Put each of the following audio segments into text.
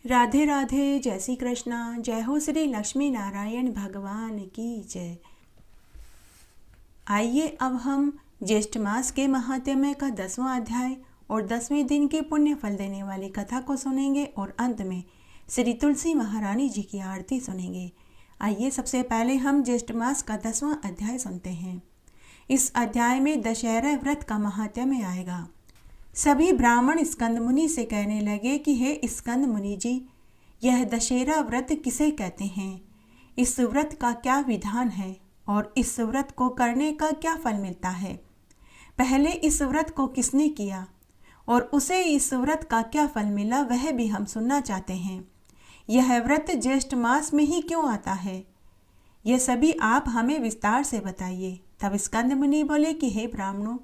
राधे राधे, जय श्री कृष्णा। जय हो श्री लक्ष्मी नारायण भगवान की जय। आइए अब हम ज्येष्ठ मास के महात्म्य का 10वां अध्याय और 10वें दिन के पुण्य फल देने वाली कथा को सुनेंगे और अंत में श्री तुलसी महारानी जी की आरती सुनेंगे। आइए सबसे पहले हम ज्येष्ठ मास का 10वां अध्याय सुनते हैं। इस अध्याय में दशहरा व्रत का महात्म्य आएगा। सभी ब्राह्मण स्कंद मुनि से कहने लगे कि हे स्कंद मुनि जी, यह दशहरा व्रत किसे कहते हैं? इस व्रत का क्या विधान है और इस व्रत को करने का क्या फल मिलता है? पहले इस व्रत को किसने किया और उसे इस व्रत का क्या फल मिला, वह भी हम सुनना चाहते हैं। यह व्रत ज्येष्ठ मास में ही क्यों आता है, यह सभी आप हमें विस्तार से बताइए। तब स्कंद मुनि बोले कि हे ब्राह्मणों,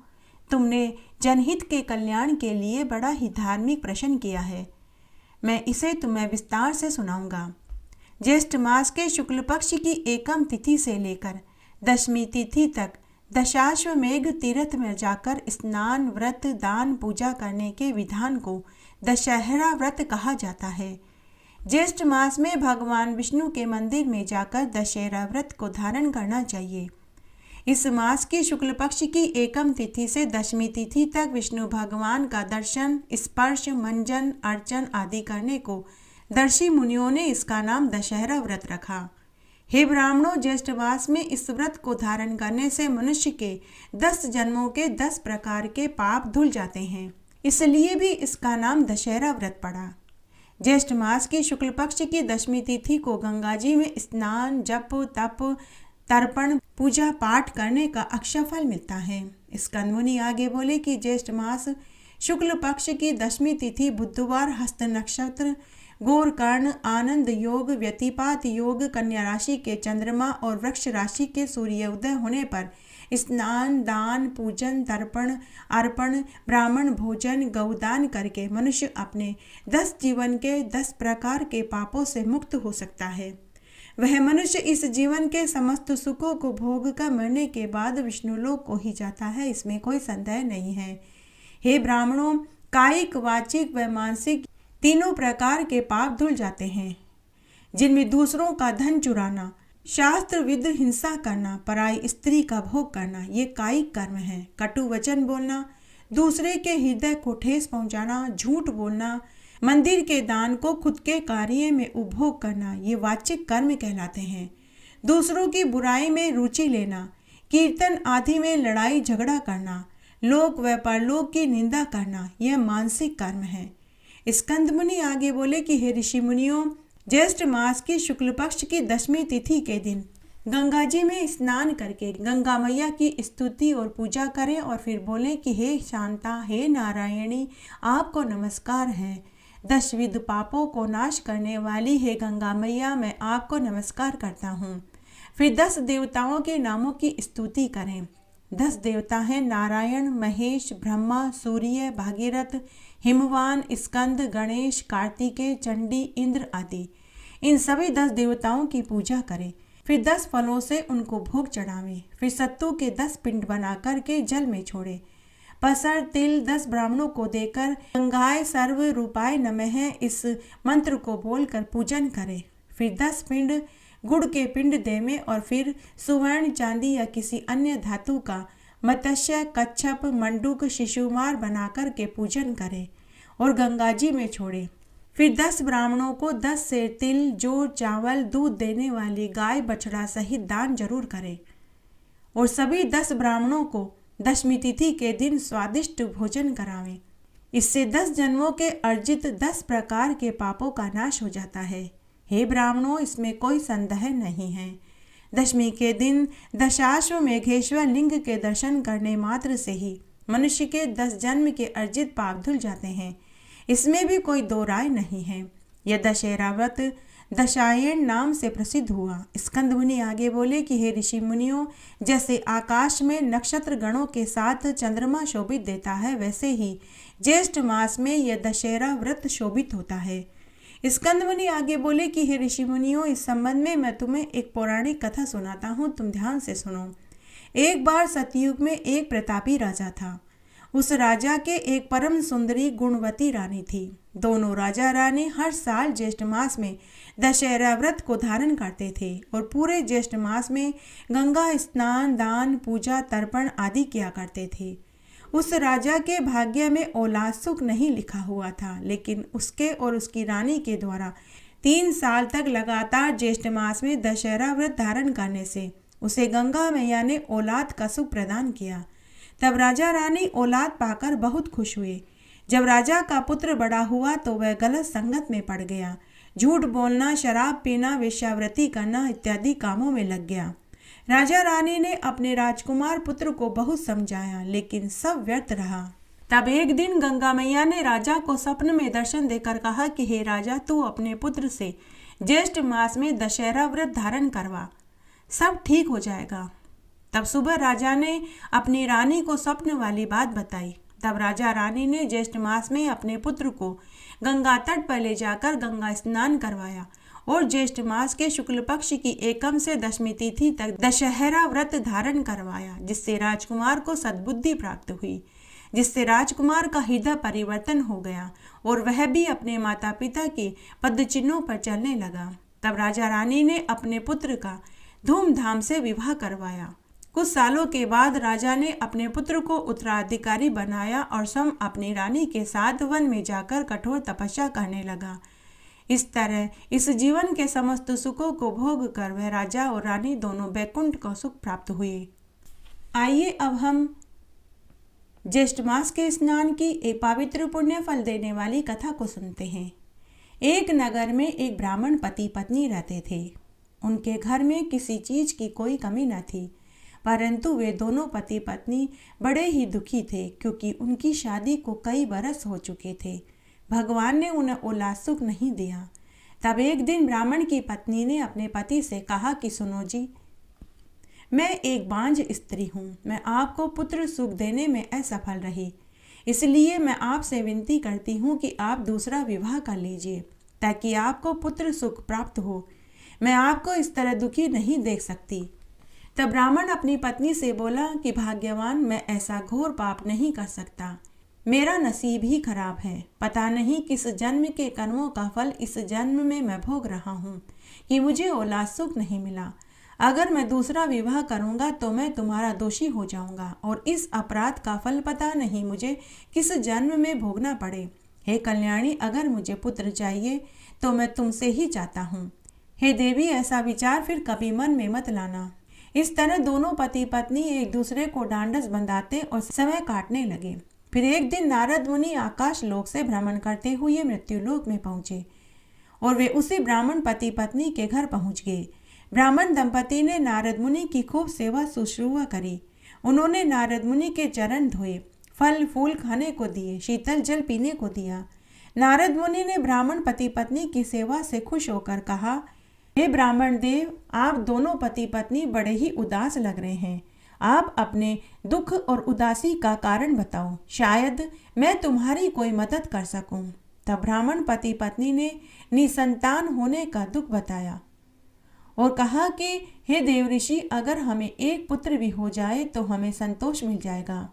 तुमने जनहित के कल्याण के लिए बड़ा ही धार्मिक प्रश्न किया है। मैं इसे तुम्हें विस्तार से सुनाऊंगा। ज्येष्ठ मास के शुक्ल पक्ष की एकम तिथि से लेकर 10वीं तिथि तक दशाश्वमेघ तीर्थ में जाकर स्नान, व्रत, दान, पूजा करने के विधान को दशहरा व्रत कहा जाता है। ज्येष्ठ मास में भगवान विष्णु के मंदिर में जाकर दशहरा व्रत को धारण करना चाहिए। इस मास की शुक्ल पक्ष की एकम तिथि से 10वीं तिथि तक विष्णु भगवान का दर्शन, स्पर्श, मंजन, अर्चन आदि करने को दर्शी मुनियों ने इसका नाम दशहरा व्रत रखा। हे ब्राह्मणों, ज्येष्ठ मास में इस व्रत को धारण करने से मनुष्य के 10 जन्मों के 10 प्रकार के पाप धुल जाते हैं, इसलिए भी इसका नाम दशहरा व्रत पड़ा। ज्येष्ठ मास की शुक्ल पक्ष की 10वीं तिथि को गंगा जी में स्नान, जप, तप, तर्पण, पूजा पाठ करने का अक्षय फल मिलता है। स्कंद मुनि आगे बोले कि ज्येष्ठ मास शुक्ल पक्ष की 10वीं तिथि बुधवार, हस्त नक्षत्र, गोरकर्ण, आनंद योग, व्यतिपात योग, कन्या राशि के चंद्रमा और वृक्ष राशि के सूर्योदय होने पर स्नान, दान, पूजन, तर्पण, अर्पण, ब्राह्मण भोजन, गौदान करके मनुष्य अपने 10 जीवन के 10 प्रकार के पापों से मुक्त हो सकता है। वह मनुष्य इस जीवन के समस्त सुखों को भोग कर मरने के बाद विष्णु लोक को ही जाता है, इसमें कोई संदेह नहीं है। हे ब्राह्मणों, कायिक, वाचिक व मानसिक तीनों प्रकार के पाप धुल जाते हैं, जिनमें दूसरों का धन चुराना, शास्त्र विद हिंसा करना, पराई स्त्री का भोग करना, ये कायिक कर्म है। कटु वचन बोलना, दूसरे के हृदय को ठेस पहुंचाना, झूठ बोलना, मंदिर के दान को खुद के कार्य में उपभोग करना, ये वाचिक कर्म कहलाते हैं। दूसरों की बुराई में रुचि लेना, कीर्तन आदि में लड़ाई झगड़ा करना, लोक व परलोक की निंदा करना, यह मानसिक कर्म है। स्कंद मुनि आगे बोले कि हे ऋषि मुनियों, ज्येष्ठ मास की शुक्ल पक्ष की 10वीं तिथि के दिन गंगा जी में स्नान करके गंगा मैया की स्तुति और पूजा करें और फिर बोलें कि हे शांता, हे नारायणी, आपको नमस्कार है। 10 विध पापों को नाश करने वाली हे गंगा मैया, मैं आपको नमस्कार करता हूँ। फिर 10 देवताओं के नामों की स्तुति करें। 10 देवता हैं नारायण, महेश, ब्रह्मा, सूर्य, भागीरथ, हिमवान, स्कंद, गणेश, कार्तिकेय, चंडी, इंद्र आदि। इन सभी 10 देवताओं की पूजा करें। फिर 10 फलों से उनको भोग चढ़ावें। फिर सत्तू के 10 पिंड बना करके जल में छोड़े। पसर, तिल 10 ब्राह्मणों को देकर गंगाय सर्व रूपाय नमः इस मंत्र को बोलकर पूजन करें। फिर 10 पिंड गुड़ के पिंड देवें और फिर सुवर्ण, चांदी या किसी अन्य धातु का मत्स्य, कच्छप, मंडूक, शिशुमार बनाकर के पूजन करें और गंगा जी में छोड़े। फिर 10 ब्राह्मणों को 10 सेर तिल, जौ, चावल, दूध देने वाली गाय बछड़ा सहित दान जरूर करें और सभी 10 ब्राह्मणों को 10वीं तिथि के दिन स्वादिष्ट भोजन करावें। इससे 10 जन्मों के अर्जित 10 प्रकार के पापों का नाश हो जाता है। हे ब्राह्मणों, इसमें कोई संदेह नहीं है। 10वीं के दिन दशाश्वमेघेश्वर लिंग के दर्शन करने मात्र से ही मनुष्य के 10 जन्म के अर्जित पाप धुल जाते हैं, इसमें भी कोई दो राय नहीं है। यह दशहरा व्रत दशायन नाम से प्रसिद्ध हुआ। स्कंद मुनि आगे बोले कि हे ऋषि मुनियों, जैसे आकाश में नक्षत्र गणों के साथ चंद्रमा शोभित देता है, वैसे ही ज्येष्ठ मास में यह दशहरा व्रत शोभित होता है। स्कंद मुनि आगे बोले कि हे ऋषि मुनियों, इस संबंध में मैं तुम्हें एक पौराणिक कथा सुनाता हूँ, तुम ध्यान से सुनो। एक बार सतयुग में एक प्रतापी राजा था। उस राजा के एक परम सुंदरी गुणवती रानी थी। दोनों राजा रानी हर साल ज्येष्ठ मास में दशहरा व्रत को धारण करते थे और पूरे ज्येष्ठ मास में गंगा स्नान, दान, पूजा, तर्पण आदि किया करते थे। उस राजा के भाग्य में औलाद सुख नहीं लिखा हुआ था, लेकिन उसके और उसकी रानी के द्वारा 3 साल तक लगातार ज्येष्ठ मास में दशहरा व्रत धारण करने से उसे गंगा मैया ने औलाद का सुख प्रदान किया। तब राजा रानी औलाद पाकर बहुत खुश हुए। जब राजा का पुत्र बड़ा हुआ तो वह गलत संगत में पड़ गया। झूठ बोलना, शराब पीना, वेश्यावृत्ति करना इत्यादि कामों में लग गया। राजा रानी ने अपने राजकुमार पुत्र को बहुत समझाया, लेकिन सब व्यर्थ रहा। तब एक दिन गंगा मैया ने राजा को स्वप्न में दर्शन देकर कहा कि हे राजा, तू अपने पुत्र से ज्येष्ठ मास में दशहरा व्रत धारण करवा, सब ठीक हो जाएगा। तब सुबह राजा ने अपनी रानी को स्वप्न वाली बात बताई। तब राजा रानी ने ज्येष्ठ मास में अपने पुत्र को गंगा तट पर ले जाकर गंगा स्नान करवाया और ज्येष्ठ मास के शुक्ल पक्ष की एकम से दशमी तिथि तक दशहरा व्रत धारण करवाया, जिससे राजकुमार को सद्बुद्धि प्राप्त हुई, जिससे राजकुमार का हृदय परिवर्तन हो गया और वह भी अपने माता पिता के पदचिन्हों पर चलने लगा। तब राजा रानी ने अपने पुत्र का धूमधाम से विवाह करवाया। कुछ सालों के बाद राजा ने अपने पुत्र को उत्तराधिकारी बनाया और स्वयं अपनी रानी के साथ वन में जाकर कठोर तपस्या करने लगा। इस तरह इस जीवन के समस्त सुखों को भोग कर वह राजा और रानी दोनों वैकुंठ को सुख प्राप्त हुए। आइए अब हम ज्येष्ठ मास के स्नान की एक पवित्र पुण्य फल देने वाली कथा को सुनते हैं। एक नगर में एक ब्राह्मण पति पत्नी रहते थे। उनके घर में किसी चीज की कोई कमी न थी, परंतु वे दोनों पति पत्नी बड़े ही दुखी थे, क्योंकि उनकी शादी को कई बरस हो चुके थे। भगवान ने उन्हें औलाद सुख नहीं दिया। तब एक दिन ब्राह्मण की पत्नी ने अपने पति से कहा कि सुनो जी, मैं एक बांझ स्त्री हूँ। मैं आपको पुत्र सुख देने में असफल रही, इसलिए मैं आपसे विनती करती हूँ कि आप दूसरा विवाह कर लीजिए ताकि आपको पुत्र सुख प्राप्त हो। मैं आपको इस तरह दुखी नहीं देख सकती। तब ब्राह्मण अपनी पत्नी से बोला कि भाग्यवान, मैं ऐसा घोर पाप नहीं कर सकता। मेरा नसीब ही खराब है। पता नहीं किस जन्म के कर्मों का फल इस जन्म में मैं भोग रहा हूँ कि मुझे औलाद सुख नहीं मिला। अगर मैं दूसरा विवाह करूँगा तो मैं तुम्हारा दोषी हो जाऊँगा और इस अपराध का फल पता नहीं मुझे किस जन्म में भोगना पड़े। हे कल्याणी, अगर मुझे पुत्र चाहिए तो मैं तुमसे ही चाहता हूँ। हे देवी, ऐसा विचार फिर कभी मन में मत लाना। इस तरह दोनों पति पत्नी एक दूसरे को ढांढस बंधाते और समय काटने लगे। फिर एक दिन नारद मुनि आकाश लोक से भ्रमण करते हुए मृत्यु लोक में पहुंचे और वे उसी ब्राह्मण पति पत्नी के घर पहुंच गए। ब्राह्मण दंपति ने नारद मुनि की खूब सेवा शुश्रूषा करी। उन्होंने नारद मुनि के चरण धोए, फल फूल खाने को दिए, शीतल जल पीने को दिया। नारद मुनि ने ब्राह्मण पति पत्नी की सेवा से खुश होकर कहा, हे ब्राह्मण देव, आप दोनों पति पत्नी बड़े ही उदास लग रहे हैं। आप अपने दुख और उदासी का कारण बताओ, शायद मैं तुम्हारी कोई मदद कर सकूं। तब ब्राह्मण पति पत्नी ने निसंतान होने का दुख बताया और कहा कि हे देव ऋषि, अगर हमें एक पुत्र भी हो जाए तो हमें संतोष मिल जाएगा।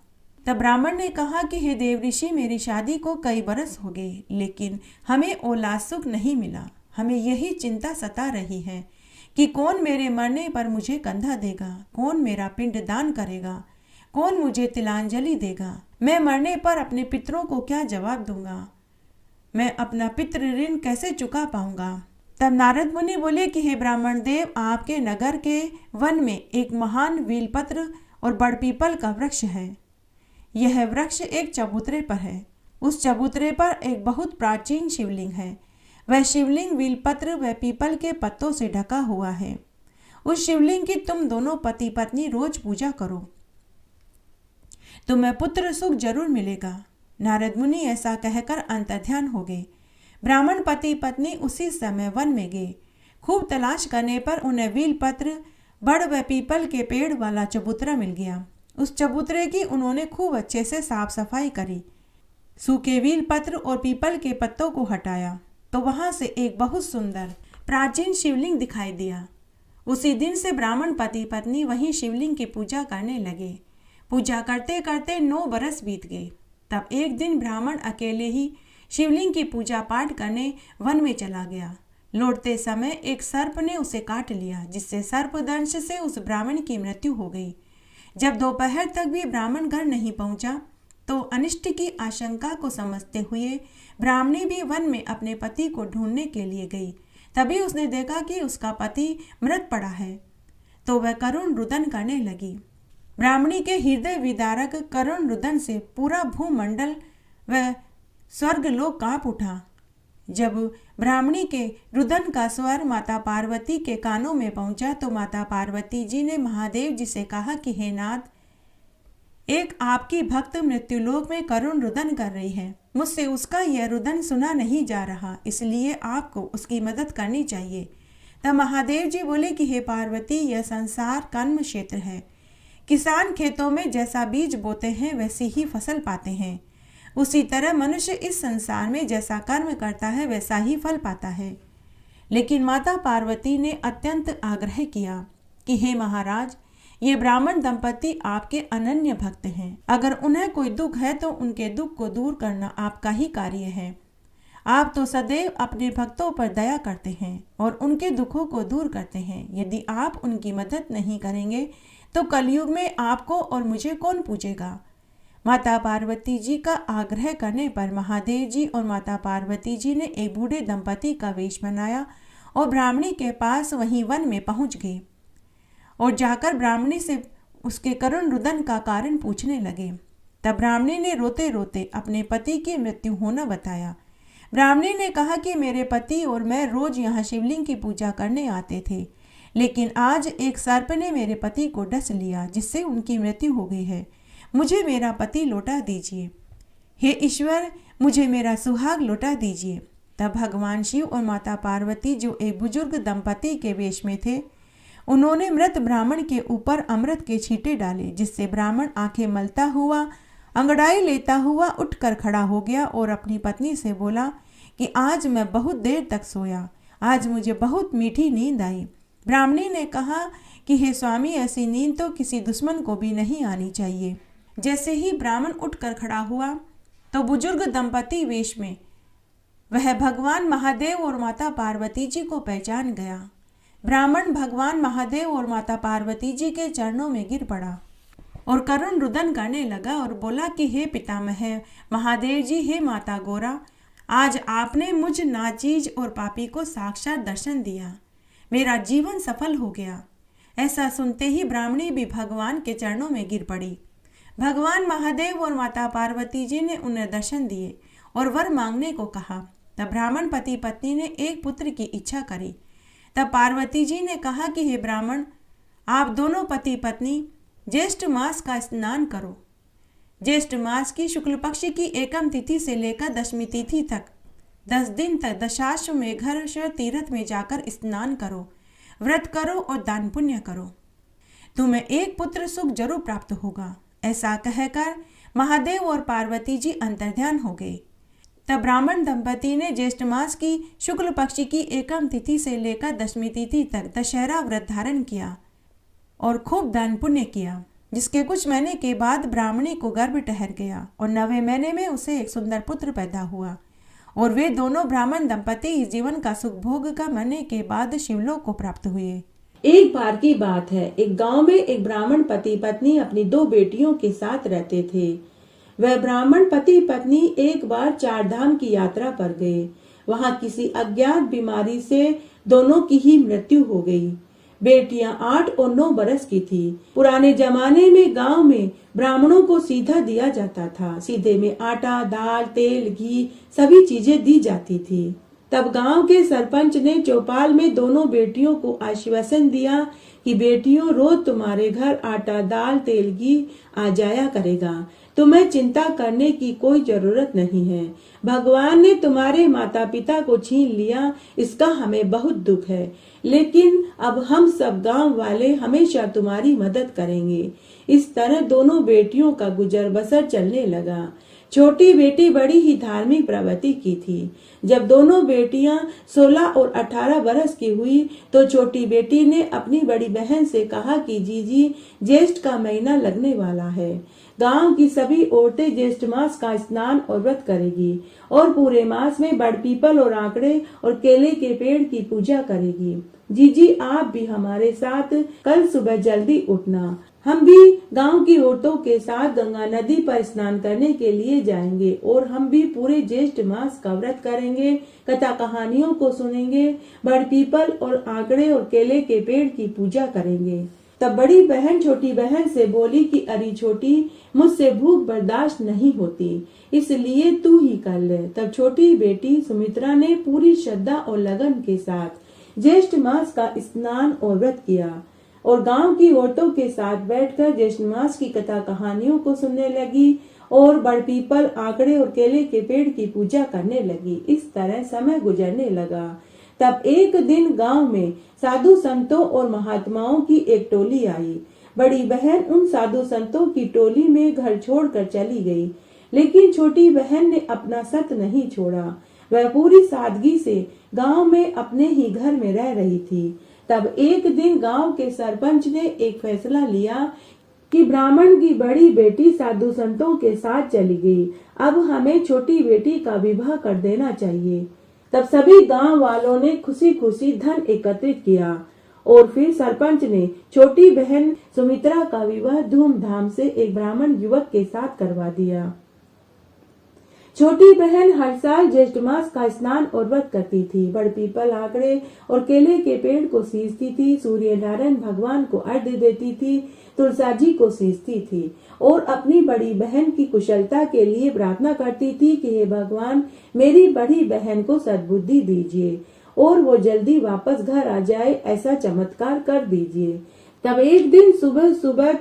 तब ब्राह्मण ने कहा कि हे देव ऋषि, मेरी शादी को कई बरस हो गए, लेकिन हमें औलाद सुख नहीं मिला। हमें यही चिंता सता रही है कि कौन मेरे मरने पर मुझे कंधा देगा, कौन मेरा पिंड दान करेगा, कौन मुझे तिलांजलि देगा। मैं मरने पर अपने पितरों को क्या जवाब दूंगा, मैं अपना पितृ ऋण कैसे चुका पाऊंगा। तब नारद मुनि बोले कि हे ब्राह्मण देव, आपके नगर के वन में एक महान वीलपत्र और बड़पीपल का वृक्ष है। यह वृक्ष एक चबूतरे पर है। उस चबूतरे पर एक बहुत प्राचीन शिवलिंग है। वह शिवलिंग वीलपत्र व पीपल के पत्तों से ढका हुआ है। उस शिवलिंग की तुम दोनों पति पत्नी रोज पूजा करो, तुम्हें पुत्र सुख जरूर मिलेगा। नारद मुनि ऐसा कहकर अंतर्ध्यान हो गए। ब्राह्मण पति पत्नी उसी समय वन में गए। खूब तलाश करने पर उन्हें वीलपत्र, बड़ व पीपल के पेड़ वाला चबूतरा मिल गया। उस चबूतरे की उन्होंने खूब अच्छे से साफ सफाई करी, सूखे वीलपत्र और पीपल के पत्तों को हटाया तो वहां से एक बहुत सुंदर प्राचीन शिवलिंग दिखाई दिया। उसी दिन से ब्राह्मण पति पत्नी वहीं शिवलिंग की पूजा करने लगे। पूजा करते करते 9 बरस बीत गए। तब एक दिन ब्राह्मण अकेले ही शिवलिंग की पूजा पाठ करने वन में चला गया। लौटते समय एक सर्प ने उसे काट लिया, जिससे सर्पदंश से उस ब्राह्मण की मृत्यु हो गई। जब दोपहर तक भी ब्राह्मण घर नहीं पहुंचा तो अनिष्ट की आशंका को समझते हुए ब्राह्मणी भी वन में अपने पति को ढूंढने के लिए गई। तभी उसने देखा कि उसका पति मृत पड़ा है, तो वह करुण रुदन करने लगी। ब्राह्मणी के हृदय विदारक करुण रुदन से पूरा भूमंडल व स्वर्गलोक कांप उठा। जब ब्राह्मणी के रुदन का स्वर माता पार्वती के कानों में पहुंचा तो माता पार्वती जी ने महादेव जी से कहा कि हे नाथ, एक आपकी भक्त मृत्युलोक में करुण रुदन कर रही है। मुझसे उसका यह रुदन सुना नहीं जा रहा, इसलिए आपको उसकी मदद करनी चाहिए। तब महादेव जी बोले कि हे पार्वती, यह संसार कर्म क्षेत्र है। किसान खेतों में जैसा बीज बोते हैं वैसी ही फसल पाते हैं। उसी तरह मनुष्य इस संसार में जैसा कर्म करता है वैसा ही फल पाता है। लेकिन माता पार्वती ने अत्यंत आग्रह किया कि हे महाराज, ये ब्राह्मण दंपति आपके अनन्य भक्त हैं। अगर उन्हें कोई दुख है तो उनके दुख को दूर करना आपका ही कार्य है। आप तो सदैव अपने भक्तों पर दया करते हैं और उनके दुखों को दूर करते हैं। यदि आप उनकी मदद नहीं करेंगे तो कलयुग में आपको और मुझे कौन पूजेगा। माता पार्वती जी का आग्रह करने पर महादेव जी और माता पार्वती जी ने एक बूढ़े दंपति का वेश बनाया और ब्राह्मणी के पास वहीं वन में पहुंच गए और जाकर ब्राह्मणी से उसके करुण रुदन का कारण पूछने लगे। तब ब्राह्मणी ने रोते रोते अपने पति की मृत्यु होना बताया। ब्राह्मणी ने कहा कि मेरे पति और मैं रोज यहाँ शिवलिंग की पूजा करने आते थे, लेकिन आज एक सर्प ने मेरे पति को डस लिया, जिससे उनकी मृत्यु हो गई है। मुझे मेरा पति लौटा दीजिए। हे ईश्वर, मुझे मेरा सुहाग लौटा दीजिए। तब भगवान शिव और माता पार्वती, जो एक बुजुर्ग दंपति के वेश में थे, उन्होंने मृत ब्राह्मण के ऊपर अमृत के छींटे डाले, जिससे ब्राह्मण आंखें मलता हुआ, अंगड़ाई लेता हुआ उठकर खड़ा हो गया और अपनी पत्नी से बोला कि आज मैं बहुत देर तक सोया, आज मुझे बहुत मीठी नींद आई। ब्राह्मणी ने कहा कि हे स्वामी, ऐसी नींद तो किसी दुश्मन को भी नहीं आनी चाहिए। जैसे ही ब्राह्मण उठकर खड़ा हुआ तो बुजुर्ग दंपति वेश में वह भगवान महादेव और माता पार्वती जी को पहचान गया। ब्राह्मण भगवान महादेव और माता पार्वती जी के चरणों में गिर पड़ा और करुण रुदन करने लगा और बोला कि हे पितामह महादेव जी, हे माता गौरा, आज आपने मुझ नाचीज और पापी को साक्षात दर्शन दिया, मेरा जीवन सफल हो गया। ऐसा सुनते ही ब्राह्मणी भी भगवान के चरणों में गिर पड़ी। भगवान महादेव और माता पार्वती जी ने उन्हें दर्शन दिए और वर मांगने को कहा। तब ब्राह्मण पति पत्नी ने एक पुत्र की इच्छा करी। तब पार्वती जी ने कहा कि हे ब्राह्मण, आप दोनों पति पत्नी ज्येष्ठ मास का स्नान करो। ज्येष्ठ मास की शुक्ल पक्ष की एकम तिथि से लेकर दशमी तिथि तक 10 दिन तक दशाश्वमेघ तीर्थ में जाकर स्नान करो, व्रत करो और दान पुण्य करो। तुम्हें एक पुत्र सुख जरूर प्राप्त होगा। ऐसा कहकर महादेव और पार्वती जी अंतर्ध्यान हो गए। तब ब्राह्मण दंपति ने ज्येष्ठ मास की शुक्ल पक्ष की एकम तिथि से लेकर दशमी तिथि तक दशहरा व्रत धारण किया और खूब दान पुण्य किया, जिसके कुछ महीने के बाद ब्राह्मणी को गर्भ ठहर गया और 9वें महीने में उसे एक सुंदर पुत्र पैदा हुआ और वे दोनों ब्राह्मण दंपति इस जीवन का सुख भोग का मरने के बाद शिवलोक को प्राप्त हुए। एक बार की बात है, एक गांव में एक ब्राह्मण पति पत्नी अपनी 2 बेटियों के साथ रहते थे। वह ब्राह्मण पति पत्नी एक बार 4 धाम की यात्रा पर गए। वहां किसी अज्ञात बीमारी से दोनों की ही मृत्यु हो गई। बेटियां 8 और 9 बरस की थी। पुराने जमाने में गांव में ब्राह्मणों को सीधा दिया जाता था। सीधे में आटा, दाल, तेल, घी सभी चीजें दी जाती थी। तब गांव के सरपंच ने चौपाल में दोनों बेटियों को आश्वासन दिया कि बेटियों, रोज तुम्हारे घर आटा, दाल, तेल, घी आ जाया करेगा। तुम्हें चिंता करने की कोई जरूरत नहीं है। भगवान ने तुम्हारे माता पिता को छीन लिया, इसका हमें बहुत दुख है, लेकिन अब हम सब गांव वाले हमेशा तुम्हारी मदद करेंगे। इस तरह दोनों बेटियों का गुजर बसर चलने लगा। छोटी बेटी बड़ी ही धार्मिक प्रवृत्ति की थी। जब दोनों बेटियां 16 और 18 बरस की हुई तो छोटी बेटी ने अपनी बड़ी बहन से कहा कि जीजी, ज्येष्ठ का महीना लगने वाला है। गांव की सभी औरतें ज्येष्ठ मास का स्नान और व्रत करेगी और पूरे मास में बड़ पीपल और आंकड़े और केले के पेड़ की पूजा करेगी। जीजी, आप भी हमारे साथ कल सुबह जल्दी उठना। हम भी गांव की औरतों के साथ गंगा नदी पर स्नान करने के लिए जाएंगे और हम भी पूरे ज्येष्ठ मास का व्रत करेंगे, कथा कहानियों को सुनेंगे, बड़ पीपल और आंकड़े और केले के पेड़ की पूजा करेंगे। तब बड़ी बहन छोटी बहन से बोली कि अरे छोटी, मुझसे भूख बर्दाश्त नहीं होती, इसलिए तू ही कर ले। तब छोटी बेटी सुमित्रा ने पूरी श्रद्धा और लगन के साथ ज्येष्ठ मास का स्नान और व्रत किया और गांव की औरतों के साथ बैठकर ज्येष्ठ मास की कथा कहानियों को सुनने लगी और बड़ पीपल, आंकड़े और केले के पेड़ की पूजा करने लगी। इस तरह समय गुजरने लगा। तब एक दिन गांव में साधु संतों और महात्माओं की एक टोली आई। बड़ी बहन उन साधु संतों की टोली में घर छोड़कर चली गई, लेकिन छोटी बहन ने अपना सत नहीं छोड़ा। वह पूरी सादगी से गांव में अपने ही घर में रह रही थी। तब एक दिन गांव के सरपंच ने एक फैसला लिया कि ब्राह्मण की बड़ी बेटी साधु संतों के साथ चली गई, अब हमें छोटी बेटी का विवाह कर देना चाहिए। तब सभी गांव वालों ने खुशी खुशी धन एकत्रित किया और फिर सरपंच ने छोटी बहन सुमित्रा का विवाह धूमधाम से एक ब्राह्मण युवक के साथ करवा दिया। छोटी बहन हर साल ज्येष्ठ मास का स्नान और व्रत करती थी, बड़ पीपल, आंकड़े और केले के पेड़ को सींचती थी, सूर्य नारायण भगवान को अर्घ्य देती थी, तुलसा जी को सींचती थी और अपनी बड़ी बहन की कुशलता के लिए प्रार्थना करती थी कि हे भगवान, मेरी बड़ी बहन को सद्बुद्धि दीजिए और वो जल्दी वापस घर आ जाए, ऐसा चमत्कार कर दीजिए। तब एक दिन सुबह सुबह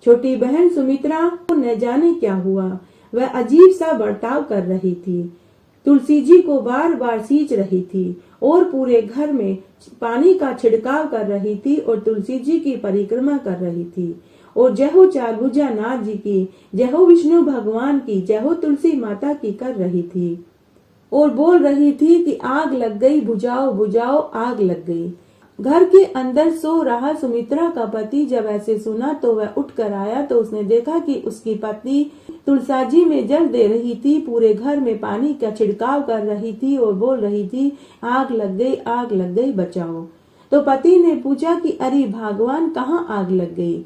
छोटी बहन सुमित्रा को न जाने क्या हुआ, वह अजीब सा बर्ताव कर रही थी। तुलसी जी को बार बार सींच रही थी और पूरे घर में पानी का छिड़काव कर रही थी और तुलसी जी की परिक्रमा कर रही थी और जय हो चारभुजा नाथ जी की, जय हो विष्णु भगवान की, जय हो तुलसी माता की कर रही थी और बोल रही थी कि आग लग गई, बुझाओ बुझाओ, आग लग गई। घर के अंदर सो रहा सुमित्रा का पति जब ऐसे सुना तो वह उठकर आया तो उसने देखा कि उसकी पत्नी तुलसा जी में जल दे रही थी, पूरे घर में पानी का छिड़काव कर रही थी और बोल रही थी, आग लग गई, आग लग गई, बचाओ। तो पति ने पूछा कि अरे भगवान, कहाँ आग लग गई?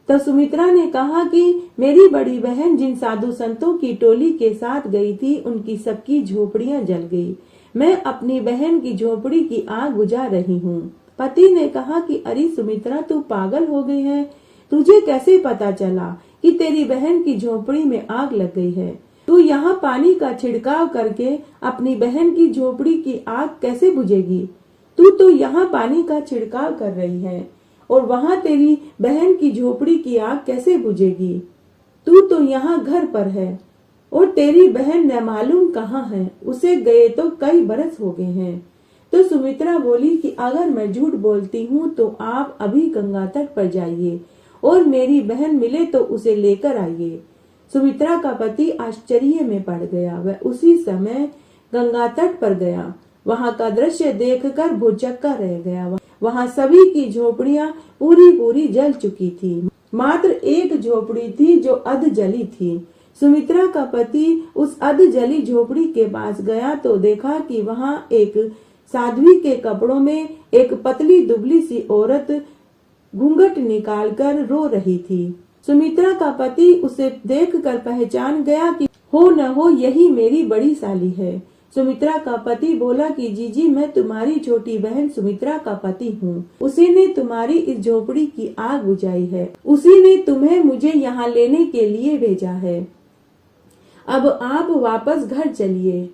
तो सुमित्रा ने कहा कि मेरी बड़ी बहन जिन साधु संतों की टोली के साथ गई थी, उनकी सबकी झोपड़ियां जल गई। मैं अपनी बहन की झोपड़ी की आग बुझा रही हूँ। पति ने कहा कि अरे सुमित्रा, तू पागल हो गई है, तुझे कैसे पता चला कि तेरी बहन की झोपड़ी में आग लग गई है? तू यहाँ पानी का छिड़काव करके अपनी बहन की झोपड़ी की आग कैसे बुझेगी? तू तो यहाँ पानी का छिड़काव कर रही है और वहाँ तेरी बहन की झोपड़ी की आग कैसे बुझेगी? तू तो यहाँ घर पर है और तेरी बहन न मालूम कहाँ है, उसे गए तो कई बरस हो गए हैं। तो सुमित्रा बोली कि अगर मैं झूठ बोलती हूँ तो आप अभी गंगा तट पर जाइए और मेरी बहन मिले तो उसे लेकर आइए। सुमित्रा का पति आश्चर्य में पड़ गया। वह उसी समय गंगा तट पर गया। वहाँ का दृश्य देखकर भुचक्का रह गया। वहाँ सभी की झोपड़ियां पूरी पूरी जल चुकी थी। मात्र एक झोपड़ी थी जो अध जली थी। सुमित्रा का पति उस अध जली झोपड़ी के पास गया तो देखा कि वहाँ एक साध्वी के कपड़ों में एक पतली दुबली सी औरत घूंघट निकालकर रो रही थी। सुमित्रा का पति उसे देखकर पहचान गया कि हो न हो यही मेरी बड़ी साली है। सुमित्रा का पति बोला कि जीजी, मैं तुम्हारी छोटी बहन सुमित्रा का पति हूँ। उसी ने तुम्हारी इस झोपड़ी की आग बुझाई है, उसी ने तुम्हें मुझे यहाँ लेने के लिए भेजा है। अब आप वापस घर चलिए।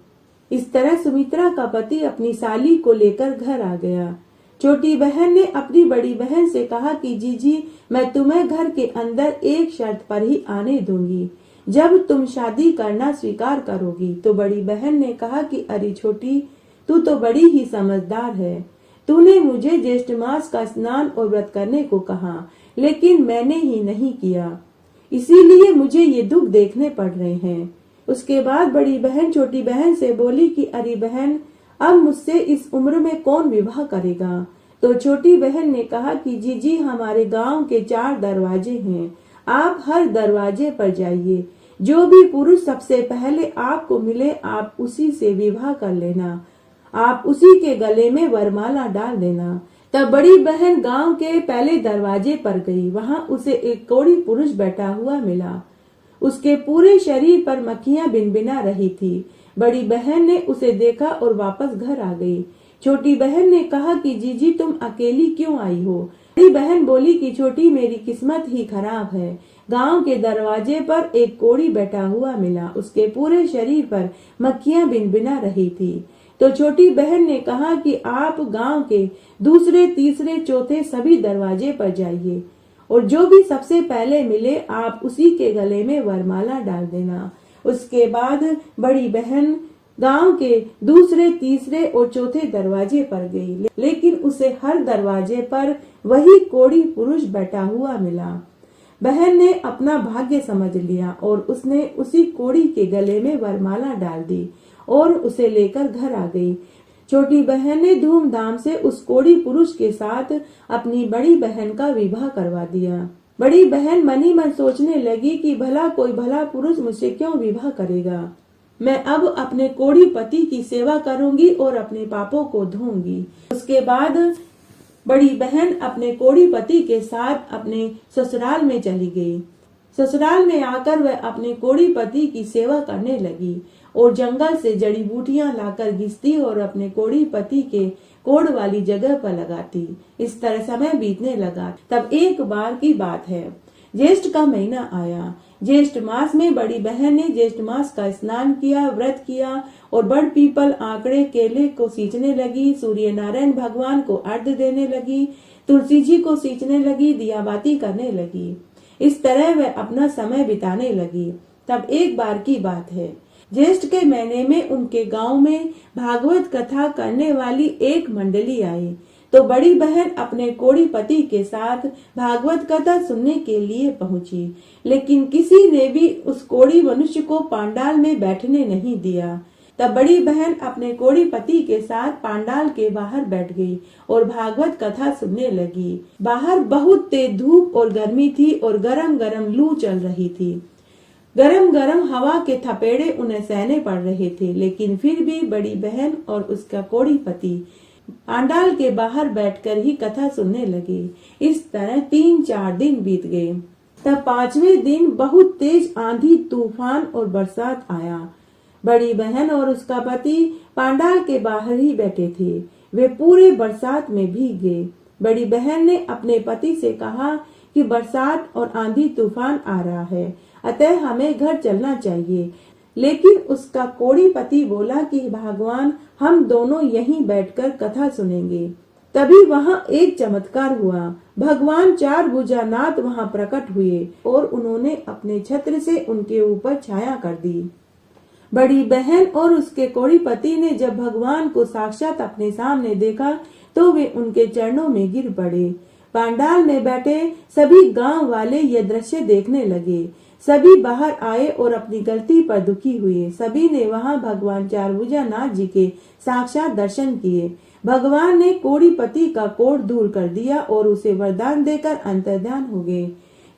इस तरह सुमित्रा का पति अपनी साली को लेकर घर आ गया। छोटी बहन ने अपनी बड़ी बहन से कहा कि जीजी, मैं तुम्हें घर के अंदर एक शर्त पर ही आने दूंगी, जब तुम शादी करना स्वीकार करोगी। तो बड़ी बहन ने कहा कि अरे छोटी, तू तो बड़ी ही समझदार है। तूने मुझे ज्येष्ठ मास का स्नान और व्रत करने को कहा, लेकिन मैंने ही नहीं किया। इसीलिए मुझे ये दुख देखने पड़ रहे हैं। उसके बाद बड़ी बहन छोटी बहन से बोली कि अरे बहन, अब मुझसे इस उम्र में कौन विवाह करेगा। तो छोटी बहन ने कहा कि जीजी, हमारे गांव के 4 दरवाजे हैं, आप हर दरवाजे पर जाइए, जो भी पुरुष सबसे पहले आपको मिले आप उसी से विवाह कर लेना, आप उसी के गले में वरमाला डाल देना। तब बड़ी बहन गांव के पहले दरवाजे पर गई। वहां उसे एक कोढ़ी पुरुष बैठा हुआ मिला। उसके पूरे शरीर पर मक्खियां भिनभिना रही थी। बड़ी बहन ने उसे देखा और वापस घर आ गई। छोटी बहन ने कहा कि जीजी, तुम अकेली क्यों आई हो। बड़ी बहन बोली कि छोटी, मेरी किस्मत ही खराब है। गांव के दरवाजे पर एक कोढ़ी बैठा हुआ मिला। उसके पूरे शरीर पर मक्खियां भिनभिना रही थी। तो छोटी बहन ने कहा कि आप गांव के दूसरे, तीसरे, चौथे सभी दरवाजे पर जाइए और जो भी सबसे पहले मिले आप उसी के गले में वरमाला डाल देना। उसके बाद बड़ी बहन गांव के दूसरे, तीसरे और चौथे दरवाजे पर गई, लेकिन उसे हर दरवाजे पर वही कोढ़ी पुरुष बैठा हुआ मिला। बहन ने अपना भाग्य समझ लिया और उसने उसी कोढ़ी के गले में वरमाला डाल दी और उसे लेकर घर आ गई। छोटी बहन ने धूमधाम से उस कोढ़ी पुरुष के साथ अपनी बड़ी बहन का विवाह करवा दिया। बड़ी बहन मनी मन सोचने लगी कि भला कोई भला पुरुष मुझसे क्यों विवाह करेगा। मैं अब अपने कोढ़ी पति की सेवा करूंगी और अपने पापों को धोऊंगी। उसके बाद बड़ी बहन अपने कोढ़ी पति के साथ अपने ससुराल में चली गई। ससुराल में आकर वह अपने कोढ़ी पति की सेवा करने लगी और जंगल से जड़ी बूटियां लाकर घिसती और अपने कोढ़ी पति के कोढ़ वाली जगह पर लगाती। इस तरह समय बीतने लगा। तब एक बार की बात है, ज्येष्ठ का महीना आया। ज्येष्ठ मास में बड़ी बहन ने ज्येष्ठ मास का स्नान किया, व्रत किया और बड़ पीपल, आंकड़े, केले को सींचने लगी। सूर्य नारायण भगवान को अर्घ्य देने लगी, तुलसी जी को सींचने लगी, दिया बाती करने लगी। इस तरह वह अपना समय बिताने लगी। तब एक बार की बात है, ज्येष्ठ के महीने में उनके गांव में भागवत कथा करने वाली एक मंडली आई। तो बड़ी बहन अपने कोढ़ी पति के साथ भागवत कथा सुनने के लिए पहुंची, लेकिन किसी ने भी उस कोढ़ी मनुष्य को पांडाल में बैठने नहीं दिया। तब बड़ी बहन अपने कोढ़ी पति के साथ पांडाल के बाहर बैठ गई और भागवत कथा सुनने लगी। बाहर बहुत तेज धूप और गर्मी थी और गरम गरम लू चल रही थी। गरम गरम हवा के थपेड़े उन्हें सहने पड़ रहे थे, लेकिन फिर भी बड़ी बहन और उसका कोढ़ी पति पांडाल के बाहर बैठकर ही कथा सुनने लगे। इस तरह 3-4 दिन बीत गए। तब 5वें दिन बहुत तेज आंधी, तूफान और बरसात आया। बड़ी बहन और उसका पति पांडाल के बाहर ही बैठे थे। वे पूरे बरसात में भीग गए। बड़ी बहन ने अपने पति से कहा कि बरसात और आंधी तूफान आ रहा है, अतः हमें घर चलना चाहिए। लेकिन उसका कोढ़ी पति बोला कि भगवान, हम दोनों यहीं बैठकर कथा सुनेंगे। तभी वहां एक चमत्कार हुआ। भगवान 4 भुजानाथ वहां प्रकट हुए और उन्होंने अपने छत्र से उनके ऊपर छाया कर दी। बड़ी बहन और उसके कोढ़ी पति ने जब भगवान को साक्षात अपने सामने देखा तो वे उनके चरणों में गिर पड़े। पांडाल में बैठे सभी गांव वाले यह दृश्य देखने लगे। सभी बाहर आए और अपनी गलती पर दुखी हुए। सभी ने वहां भगवान 4 भुजानाथ जी के साक्षात दर्शन किए। भगवान ने कोढ़ी पति का कोढ़ दूर कर दिया और उसे वरदान देकर अंतर्ध्यान हो गए।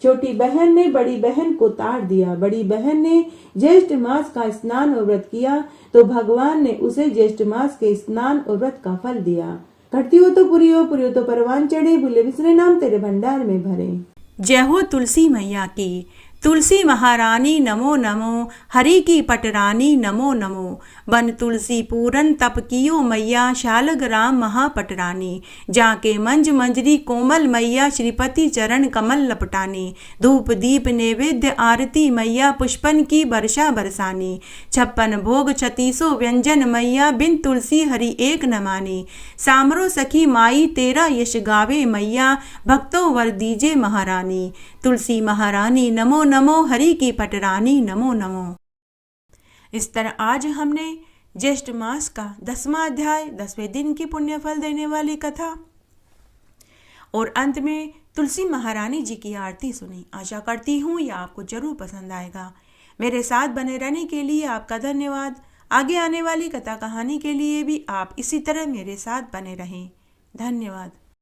छोटी बहन ने बड़ी बहन को ताड़ दिया। बड़ी बहन ने ज्येष्ठ मास का स्नान और व्रत किया तो भगवान ने उसे ज्येष्ठ मास के स्नान और व्रत का फल दिया। घटती हो तो पूरी हो, पूरी हो तो परवान चढ़े, भूले बिसरे नाम तेरे भंडार में भरे। जय हो तुलसी मैया की। तुलसी महारानी नमो नमो, हरि की पटरानी नमो नमो। बन तुलसी पूरन तप कियो मैया, शालग राम महापटरानी। जाके मंज मंजरी कोमल मैया, श्रीपति चरण कमल लपटानी। धूप दीप नैवेद्य आरती मैया, पुष्पन की वर्षा बरसानी। 56 भोग 36 व्यंजन मैया, बिन तुलसी हरि एक न मानी। सामरो सखी माई तेरा यश गावे मैया, भक्तों वर दीजे महारानी। तुलसी महारानी नमो नमो, हरि की पटरानी नमो नमो। इस तरह आज हमने ज्येष्ठ मास का 10वां अध्याय, 10वें दिन की पुण्य फल देने वाली कथा और अंत में तुलसी महारानी जी की आरती सुनी। आशा करती हूँ यह आपको जरूर पसंद आएगा। मेरे साथ बने रहने के लिए आपका धन्यवाद। आगे आने वाली कथा कहानी के लिए भी आप इसी तरह मेरे साथ बने रहें। धन्यवाद।